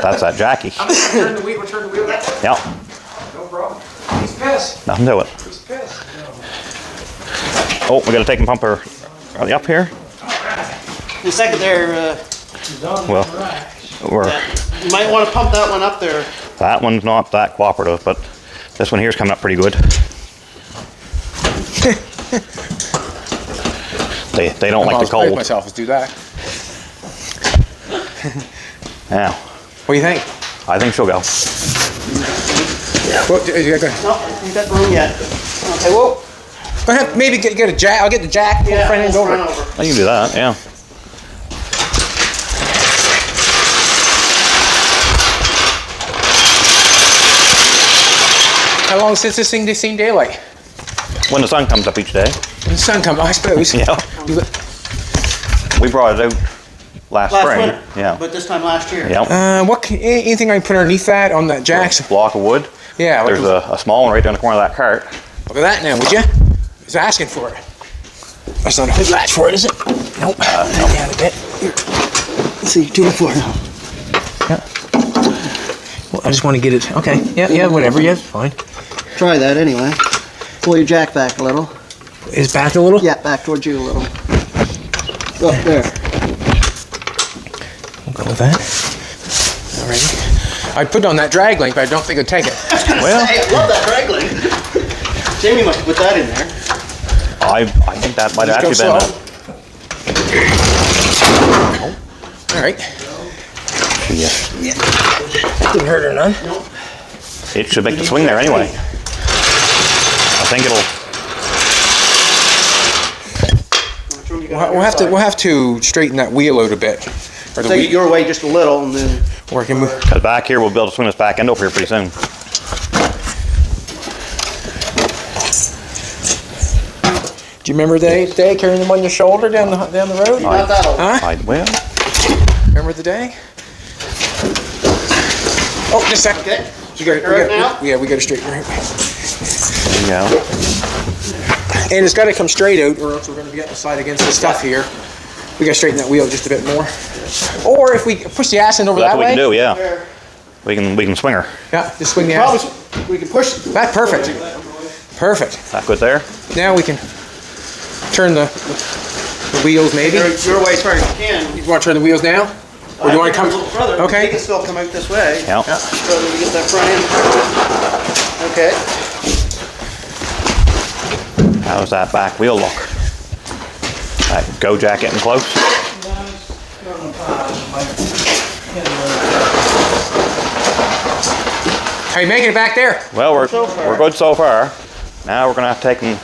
That's that Jackie. Turn the wheel back. Yep. No problem. He's pissed. Nothing to it. He's pissed. Oh, we got to take and pump her. Are they up here? The second there, Well, we're, you might want to pump that one up there. that one's not that cooperative, but this one here's coming up pretty good. They don't like the cold. myself is do that. Yeah, What do you think? I think she'll go. Well, you got No, you got room yet. Okay, whoa. maybe get a jack. I'll get the jack. Pull the front end over. I can do that, yeah. How long since this thing has seen daylight? When the sun comes up each day. When the sun comes, I suppose. Yeah. We brought it out last spring. winter. Yeah. But this time last year. Yep. Anything I can put underneath that on that jacks? Block of wood. Yeah. There's a small one right down the corner of that cart. Look at that now, would you? He's asking for it. That's not a good latch for it, is it? Nope. Down a bit. Here. Let's see, 2 and 4 now. Yeah. Well, I just want to get it. Okay. Yeah, whatever. Yeah, fine. Try that anyway. Pull your jack back a little. Is back a little? Yeah, back towards you a little. Oh, there. We'll go with that. Alrighty. I'd put it on that drag link, but I don't think it'd take it. Well, Hey, I love that drag link. Jamie must have put that in there. I think that might Just go actually been slow. All right. Yeah. Didn't hurt her none. It should make the swing there anyway. I think it'll. We'll have to straighten that wheel out a bit. Or the Take it your way just a little and then. or I can move. Cause back here we'll be able to swing this back end over here pretty soon. Do you remember the day carrying them on your shoulder down the road? Not that old. Huh? Well, Remember the day? Oh, just a second. Okay. We got Straighten her out yeah, we got to straighten her out. there you go. And it's got to come straight out, or else we're going to be up the side against the stuff here. We got to straighten that wheel just a bit more. Or if we push the ass end over That's that what we way. can do, yeah. There. We can swing her. Yeah, just swing the Probably, ass. we can push. That's perfect. Perfect. That good there? Now we can turn the wheels maybe. Your way as far as you can. You want to turn the wheels now? Or do you want to come? A little further. They Okay. can still come out this way. Yeah. So that we get that front end. Okay. How's that back wheel look? That go jack getting close? How you making it back there? Well, we're So far. good so far. Now we're gonna have to take and